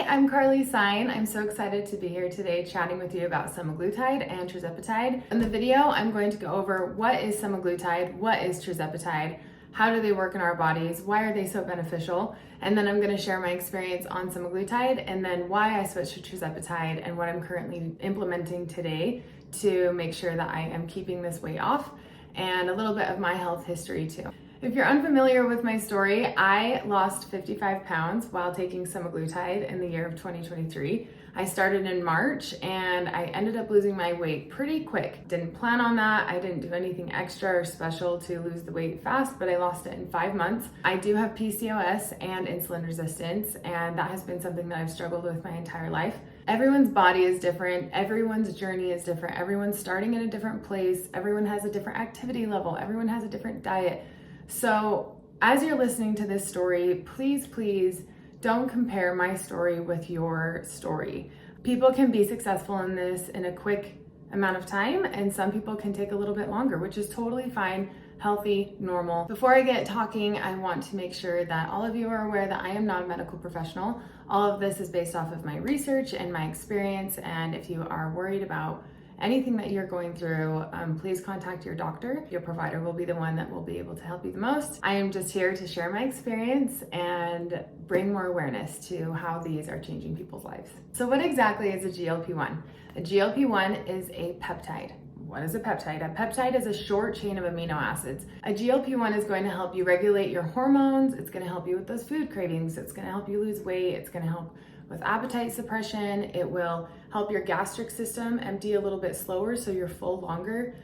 I'm Carly Sign. I'm so excited to be here today chatting with you about semaglutide and tirzepatide. In the video, I'm going to go over what is semaglutide, what is tirzepatide, how do they work in our bodies, why are they so beneficial, and then I'm going to share my experience on semaglutide and then why I switched to tirzepatide and what I'm currently implementing today to make sure that I am keeping this weight off, and a little bit of my health history too. If you're unfamiliar with my story, I lost 55 pounds while taking semaglutide in the year of 2023. I started in March and I ended up losing my weight pretty quick. Didn't plan on that. I didn't do anything extra or special to lose the weight fast, but I lost it in 5 months. I do have PCOS and insulin resistance, and that has been something that I've struggled with my entire life. Everyone's body is different. Everyone's journey is different. Everyone's starting in a different place. Everyone has a different activity level. Everyone has a different diet. So as you're listening to this story, please don't compare my story with your story. People can be successful in this in a quick amount of time, and some people can take a little bit longer, which is totally fine, healthy, normal. Before I get talking, I want to make sure that all of you are aware that I am not a medical professional. All of this is based off of my research and my experience, and if you are worried about anything that you're going through, please contact your doctor. Your provider will be the one that will be able to help you the most. I am just here to share my experience and bring more awareness to how these are changing people's lives. So what exactly is a GLP-1? A GLP-1 is a peptide. What is a peptide? A peptide is a short chain of amino acids. A GLP-1 is going to help you regulate your hormones. It's going to help you with those food cravings. It's going to help you lose weight. It's going to help with appetite suppression. It will help your gastric system empty a little bit slower so you're full longer.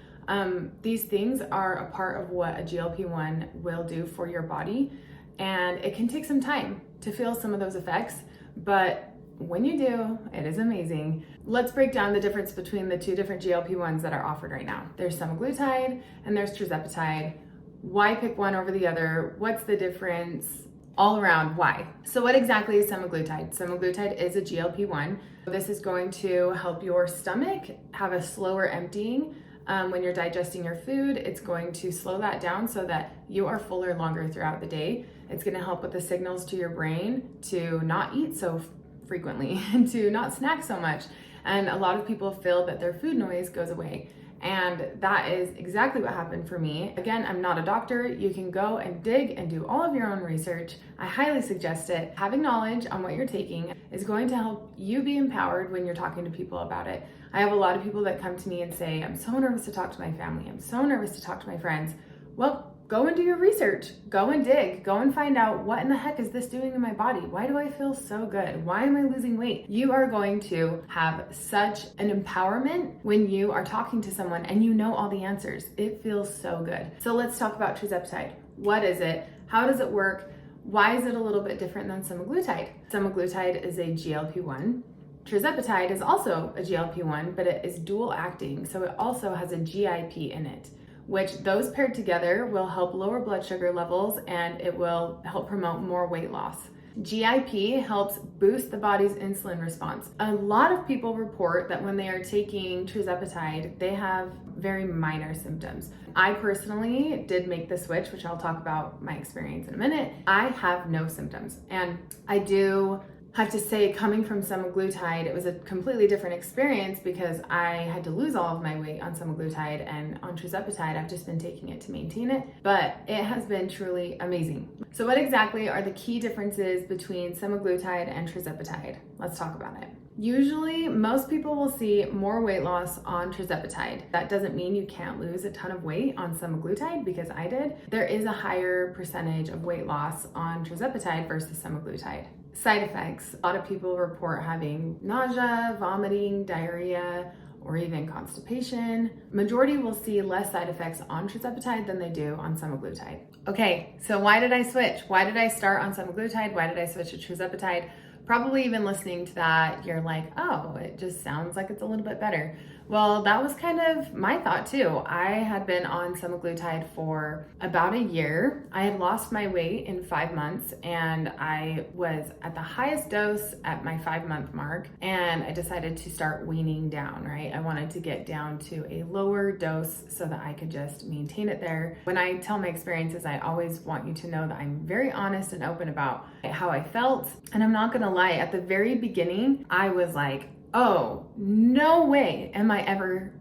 These things are a part of what a GLP-1 will do for your body, and it can take some time to feel some of those effects, but when you do, it is amazing. Let's break down the difference between the two different GLP-1s that are offered right now. There's semaglutide and there's tirzepatide. Why pick one over the other? What's the difference? All around, why? So what exactly is semaglutide? Semaglutide is a GLP-1. This is going to help your stomach have a slower emptying when you're digesting your food. It's going to slow that down so that you are fuller longer throughout the day. It's going to help with the signals to your brain to not eat so frequently and to not snack so much. And a lot of people feel that their food noise goes away. And that is exactly what happened for me. Again, I'm not a doctor. You can go and dig and do all of your own research. I highly suggest it. Having knowledge on what you're taking is going to help you be empowered when you're talking to people about it. I have a lot of people that come to me and say, I'm so nervous to talk to my family. I'm so nervous to talk to my friends. Well, go and do your research. Go and dig. Go and find out, what in the heck is this doing in my body? Why do I feel so good? Why am I losing weight? You are going to have such an empowerment when you are talking to someone and you know all the answers. It feels so good. So let's talk about tirzepatide. What is it? How does it work? Why is it a little bit different than semaglutide? Semaglutide is a GLP-1. Tirzepatide is also a GLP-1, but it is dual acting. So it also has a GIP in it, which those paired together will help lower blood sugar levels and it will help promote more weight loss. GIP helps boost the body's insulin response. A lot of people report that when they are taking tirzepatide, they have very minor symptoms. I personally did make the switch, which I'll talk about my experience in a minute. I have no symptoms, and I do have to say, coming from semaglutide, it was a completely different experience because I had to lose all of my weight on semaglutide, and on tirzepatide, I've just been taking it to maintain it, but it has been truly amazing. So what exactly are the key differences between semaglutide and tirzepatide? Let's talk about it. Usually, most people will see more weight loss on tirzepatide. That doesn't mean you can't lose a ton of weight on semaglutide, because I did. There is a higher percentage of weight loss on tirzepatide versus semaglutide. Side effects. A lot of people report having nausea, vomiting, diarrhea, or even constipation. Majority will see less side effects on tirzepatide than they do on semaglutide. Okay, so why did I switch? Why did I start on semaglutide? Why did I switch to tirzepatide? Probably even listening to that, you're like, oh, it just sounds like it's a little bit better. Well, that was kind of my thought too. I had been on semaglutide for about a year. I had lost my weight in 5 months, and I was at the highest dose at my 5-month mark, and I decided to start weaning down, right? I wanted to get down to a lower dose so that I could just maintain it there. When I tell my experiences, I always want you to know that I'm very honest and open about how I felt. And I'm not gonna lie, at the very beginning, I was like, oh, no way am I ever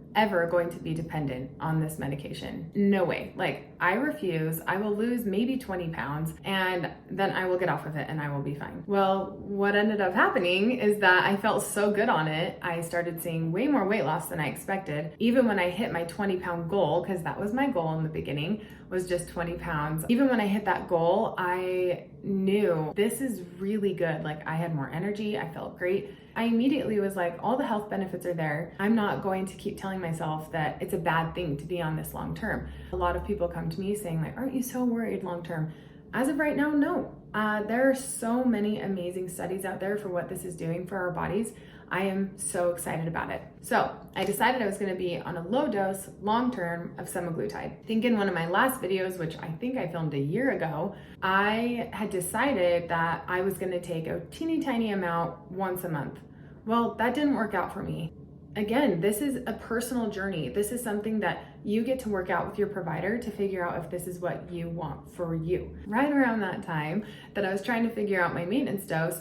going to be dependent on this medication. No way. Like, I refuse. I will lose maybe 20 pounds and then I will get off of it and I will be fine. Well, what ended up happening is that I felt so good on it. I started seeing way more weight loss than I expected. Even when I hit my 20-pound goal, because that was my goal in the beginning, was just 20 pounds. Even when I hit that goal, I knew this is really good. Like, I had more energy. I felt great. I immediately was like, all the health benefits are there. I'm not going to keep telling myself that it's a bad thing to be on this long term. A lot of people come to me saying like, aren't you so worried long term? As of right now, no. There are so many amazing studies out there for what this is doing for our bodies. I am so excited about it. So I decided I was gonna be on a low dose, long-term of semaglutide. I think in one of my last videos, which I think I filmed a year ago, I had decided that I was gonna take a teeny tiny amount once a month. Well, that didn't work out for me. Again, this is a personal journey. This is something that you get to work out with your provider to figure out if this is what you want for you. Right around that time that I was trying to figure out my maintenance dose,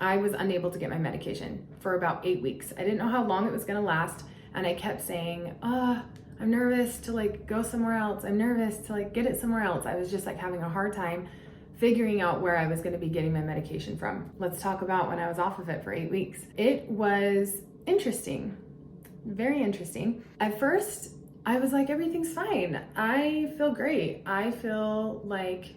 I was unable to get my medication for about 8 weeks. I didn't know how long it was gonna last, and I kept saying, I'm nervous to like go somewhere else. I'm nervous to like get it somewhere else. I was just like having a hard time figuring out where I was gonna be getting my medication from. Let's talk about when I was off of it for 8 weeks. It was interesting, very interesting. At first, I was like, everything's fine. I feel great. I feel like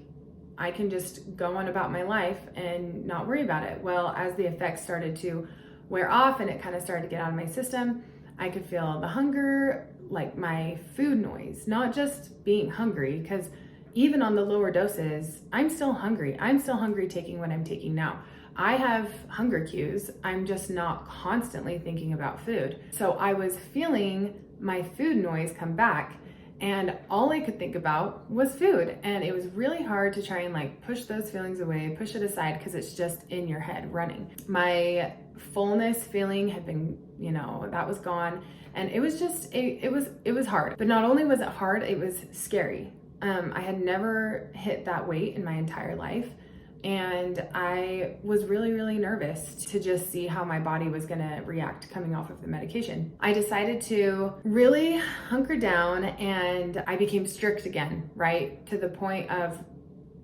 I can just go on about my life and not worry about it. Well, as the effects started to wear off and it kind of started to get out of my system, I could feel the hunger, like my food noise, not just being hungry, because even on the lower doses, I'm still hungry. I'm still hungry taking what I'm taking now. I have hunger cues. I'm just not constantly thinking about food. So I was feeling my food noise come back, and all I could think about was food. And it was really hard to try and like push those feelings away, push it aside, because it's just in your head running. My fullness feeling had been, that was gone. And it was just, it was hard. But not only was it hard, it was scary. I had never hit that weight in my entire life. And I was really, really nervous to just see how my body was gonna react coming off of the medication. I decided to really hunker down, and I became strict again, right? To the point of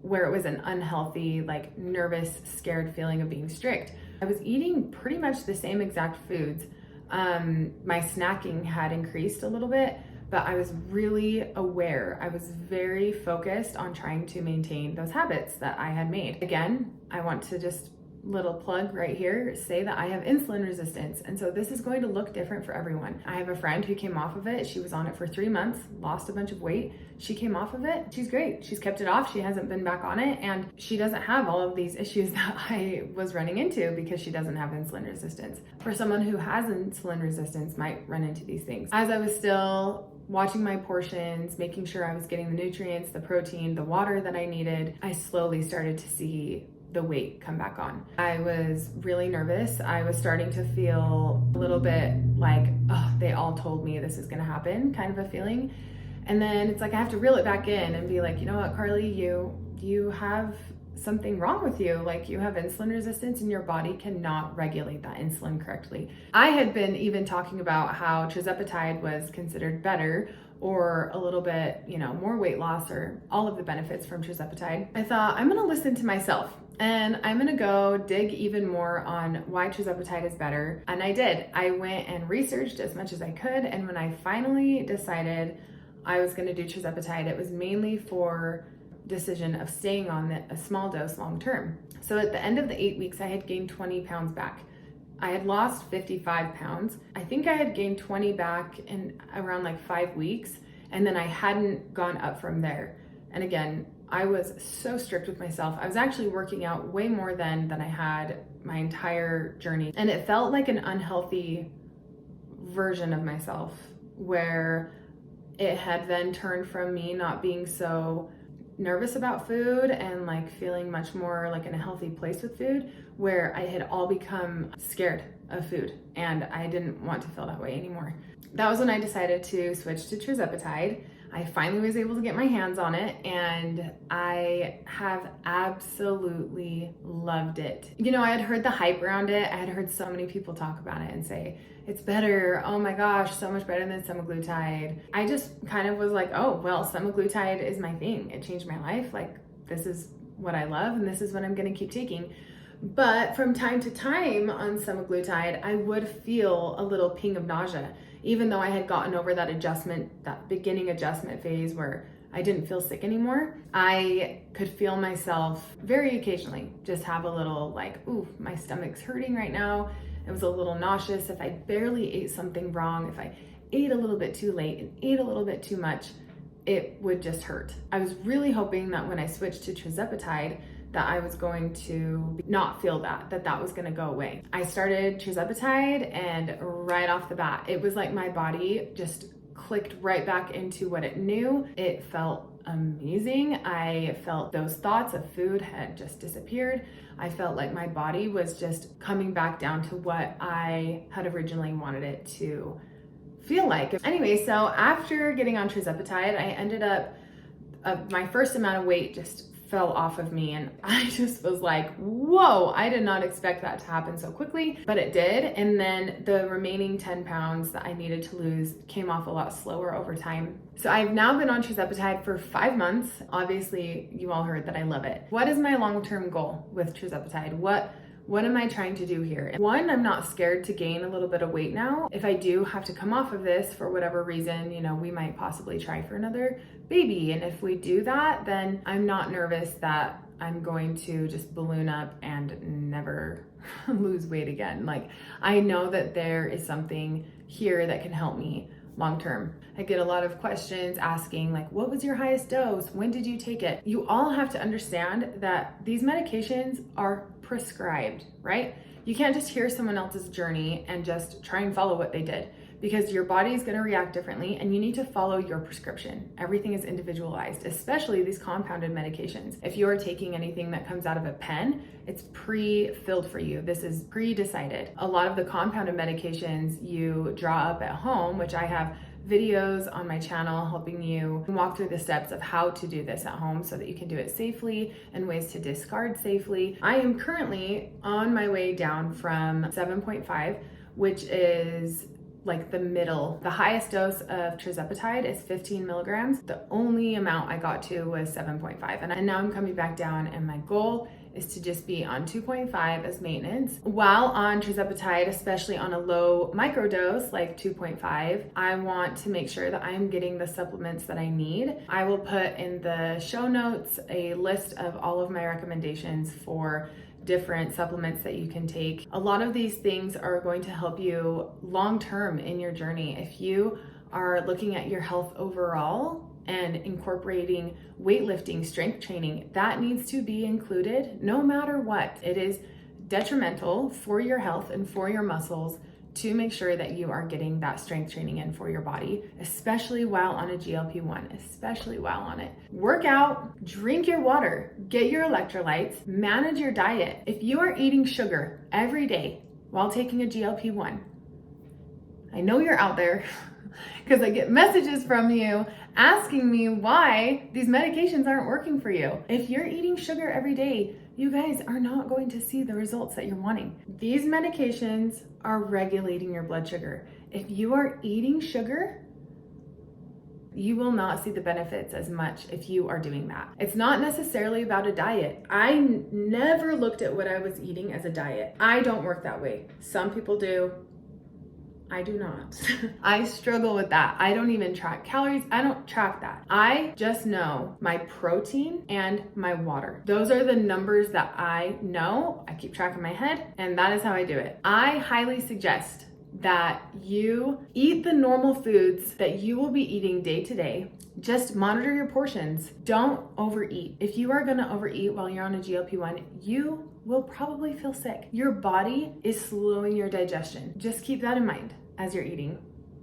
where it was an unhealthy, like nervous, scared feeling of being strict. I was eating pretty much the same exact foods. My snacking had increased a little bit, but I was really aware. I was very focused on trying to maintain those habits that I had made. Again, I want to just little plug right here, say that I have insulin resistance. And so this is going to look different for everyone. I have a friend who came off of it. She was on it for 3 months, lost a bunch of weight. She came off of it. She's great. She's kept it off. She hasn't been back on it. And she doesn't have all of these issues that I was running into because she doesn't have insulin resistance. For someone who has insulin resistance might run into these things. As I was still watching my portions, making sure I was getting the nutrients, the protein, the water that I needed, I slowly started to see the weight come back on. I was really nervous. I was starting to feel a little bit like, oh, they all told me this is gonna happen, kind of a feeling. And then it's like I have to reel it back in and be like, you know what, Carly, you have something wrong with you. Like, you have insulin resistance and your body cannot regulate that insulin correctly. I had been even talking about how Tirzepatide was considered better, or a little bit, more weight loss, or all of the benefits from Tirzepatide. I thought, I'm gonna listen to myself and I'm gonna go dig even more on why Tirzepatide is better. And I did. I went and researched as much as I could. And when I finally decided I was gonna do Tirzepatide, it was mainly for decision of staying on a small dose long term. So at the end of the 8 weeks, I had gained 20 pounds back. I had lost 55 pounds. I think I had gained 20 back in around like 5 weeks, and then I hadn't gone up from there. And again, I was so strict with myself. I was actually working out way more than I had my entire journey. And it felt like an unhealthy version of myself where it had then turned from me not being so nervous about food and like feeling much more like in a healthy place with food, where I had all become scared of food and I didn't want to feel that way anymore. That was when I decided to switch to Tirzepatide. I finally was able to get my hands on it and I have absolutely loved it. You know, I had heard the hype around it. I had heard so many people talk about it and say, it's better, oh my gosh, so much better than semaglutide. I just kind of was like, oh, well, semaglutide is my thing. It changed my life. Like, this is what I love and this is what I'm gonna keep taking. But from time to time on semaglutide, I would feel a little ping of nausea, even though I had gotten over that adjustment, that beginning adjustment phase where I didn't feel sick anymore. I could feel myself very occasionally just have a little like, ooh, my stomach's hurting right now. It was a little nauseous. If I barely ate something wrong, if I ate a little bit too late and ate a little bit too much, it would just hurt. I was really hoping that when I switched to Tirzepatide, that I was going to not feel that was gonna go away. I started Tirzepatide and right off the bat, it was like my body just clicked right back into what it knew. It felt amazing. I felt those thoughts of food had just disappeared. I felt like my body was just coming back down to what I had originally wanted it to feel like. Anyway, so after getting on Tirzepatide, I ended up, my first amount of weight just fell off of me and I just was like, whoa, I did not expect that to happen so quickly, but it did. And then the remaining 10 pounds that I needed to lose came off a lot slower over time. So I've now been on Tirzepatide for 5 months. Obviously, you all heard that I love it. What is my long-term goal with Tirzepatide? What am I trying to do here? One, I'm not scared to gain a little bit of weight now. If I do have to come off of this for whatever reason, you know, we might possibly try for another baby. And if we do that, then I'm not nervous that I'm going to just balloon up and never lose weight again. Like, I know that there is something here that can help me long term. I get a lot of questions asking like, what was your highest dose? When did you take it? You all have to understand that these medications are prescribed, right? You can't just hear someone else's journey and just try and follow what they did, because your body is going to react differently and you need to follow your prescription. Everything is individualized, especially these compounded medications. If you are taking anything that comes out of a pen, it's pre-filled for you. This is pre-decided. A lot of the compounded medications you draw up at home, which I have videos on my channel helping you walk through the steps of how to do this at home so that you can do it safely and ways to discard safely. I am currently on my way down from 7.5, which is like the middle. The highest dose of Tirzepatide is 15 milligrams. The only amount I got to was 7.5. And now I'm coming back down and my goal is to just be on 2.5 as maintenance. While on Tirzepatide, especially on a low microdose like 2.5, I want to make sure that I'm getting the supplements that I need. I will put in the show notes a list of all of my recommendations for different supplements that you can take. A lot of these things are going to help you long-term in your journey. If you are looking at your health overall and incorporating weightlifting, strength training, that needs to be included no matter what. It is detrimental for your health and for your muscles to make sure that you are getting that strength training in for your body, especially while on a GLP-1, especially while on it. Work out, drink your water, get your electrolytes, manage your diet. If you are eating sugar every day while taking a GLP-1, I know you're out there because I get messages from you asking me why these medications aren't working for you. If you're eating sugar every day, you guys are not going to see the results that you're wanting. These medications are regulating your blood sugar. If you are eating sugar, you will not see the benefits as much if you are doing that. It's not necessarily about a diet. I never looked at what I was eating as a diet. I don't work that way. Some people do. I do not. I struggle with that. I don't even track calories. I don't track that. I just know my protein and my water. Those are the numbers that I know. I keep track in my head, and that is how I do it. I highly suggest that you eat the normal foods that you will be eating day to day. Just monitor your portions. Don't overeat. If you are gonna overeat while you're on a GLP-1, you will probably feel sick. Your body is slowing your digestion. Just keep that in mind. as you're eating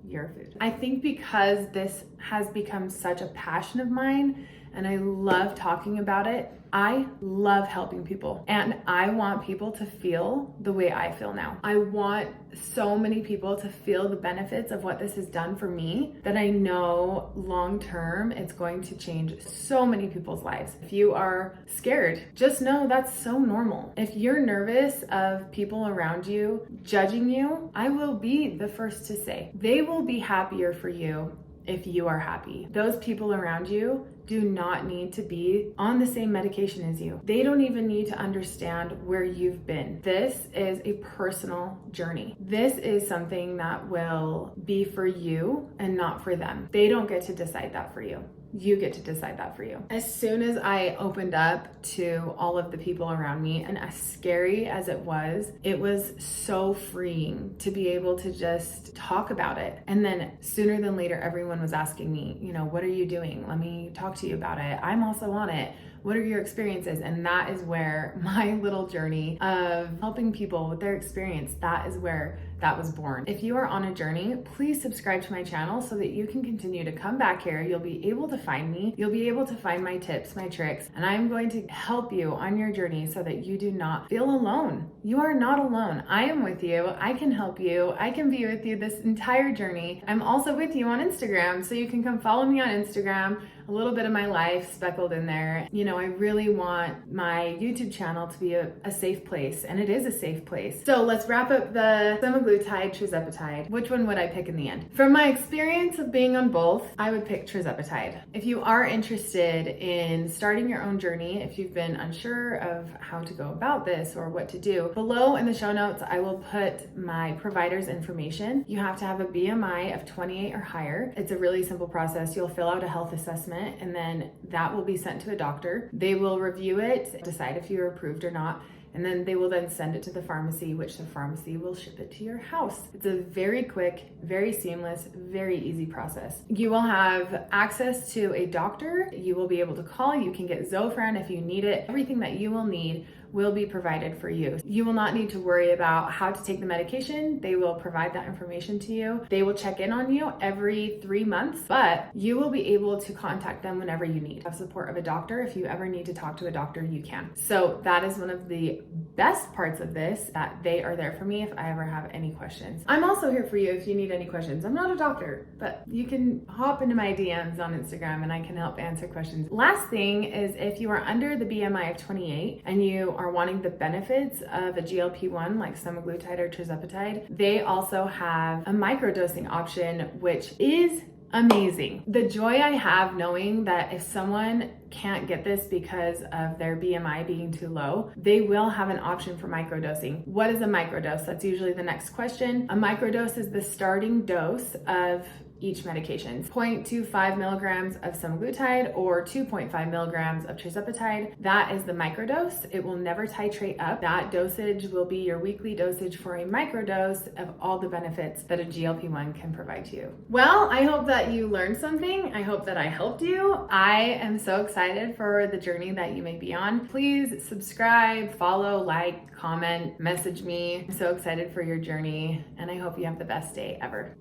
your food. I think because this has become such a passion of mine and I love talking about it, I love helping people, and I want people to feel the way I feel now. I want so many people to feel the benefits of what this has done for me, that I know long term it's going to change so many people's lives. If you are scared, just know that's so normal. If you're nervous of people around you judging you, I will be the first to say they will be happier for you if you are happy. Those people around you do not need to be on the same medication as you. They don't even need to understand where you've been. This is a personal journey. This is something that will be for you and not for them. They don't get to decide that for you. You get to decide that for you. As soon as I opened up to all of the people around me, and as scary as it was so freeing to be able to just talk about it. And then sooner than later, everyone was asking me, what are you doing? Let me talk to you about it. I'm also on it. What are your experiences? And that is where my little journey of helping people with their experience, that is where that was born. If you are on a journey, please subscribe to my channel so that you can continue to come back here. You'll be able to find me. You'll be able to find my tips, my tricks, and I'm going to help you on your journey so that you do not feel alone. You are not alone. I am with you. I can help you. I can be with you this entire journey. I'm also with you on Instagram, so you can come follow me on Instagram. A little bit of my life speckled in there. I really want my YouTube channel to be a safe place, and it is a safe place. So let's wrap up the Semaglutide, Tirzepatide. Which one would I pick in the end? From my experience of being on both, I would pick Tirzepatide. If you are interested in starting your own journey, if you've been unsure of how to go about this or what to do, below in the show notes, I will put my provider's information. You have to have a BMI of 28 or higher. It's a really simple process. You'll fill out a health assessment, and then that will be sent to a doctor. They will review it, decide if you're approved or not, and then they will then send it to the pharmacy, which the pharmacy will ship it to your house. It's a very quick, very seamless, very easy process. You will have access to a doctor. You will be able to call. You can get Zofran if you need it. Everything that you will need will be provided for you. You will not need to worry about how to take the medication. They will provide that information to you. They will check in on you every 3 months, but you will be able to contact them whenever you need. Have support of a doctor. If you ever need to talk to a doctor, you can. So that is one of the best parts of this, that they are there for me if I ever have any questions. I'm also here for you if you need any questions. I'm not a doctor, but you can hop into my DMs on Instagram and I can help answer questions. Last thing is, if you are under the BMI of 28 and you are wanting the benefits of a GLP-1 like Semaglutide or Tirzepatide, they also have a microdosing option, which is amazing. The joy I have knowing that if someone can't get this because of their BMI being too low, they will have an option for microdosing. What is a microdose? That's usually the next question. A microdose is the starting dose of each medication. 0.25 milligrams of semaglutide or 2.5 milligrams of tirzepatide. That is the microdose. It will never titrate up. That dosage will be your weekly dosage for a microdose of all the benefits that a GLP-1 can provide to you. Well, I hope that you learned something. I hope that I helped you. I am so excited for the journey that you may be on. Please subscribe, follow, like, comment, message me. I'm so excited for your journey, and I hope you have the best day ever.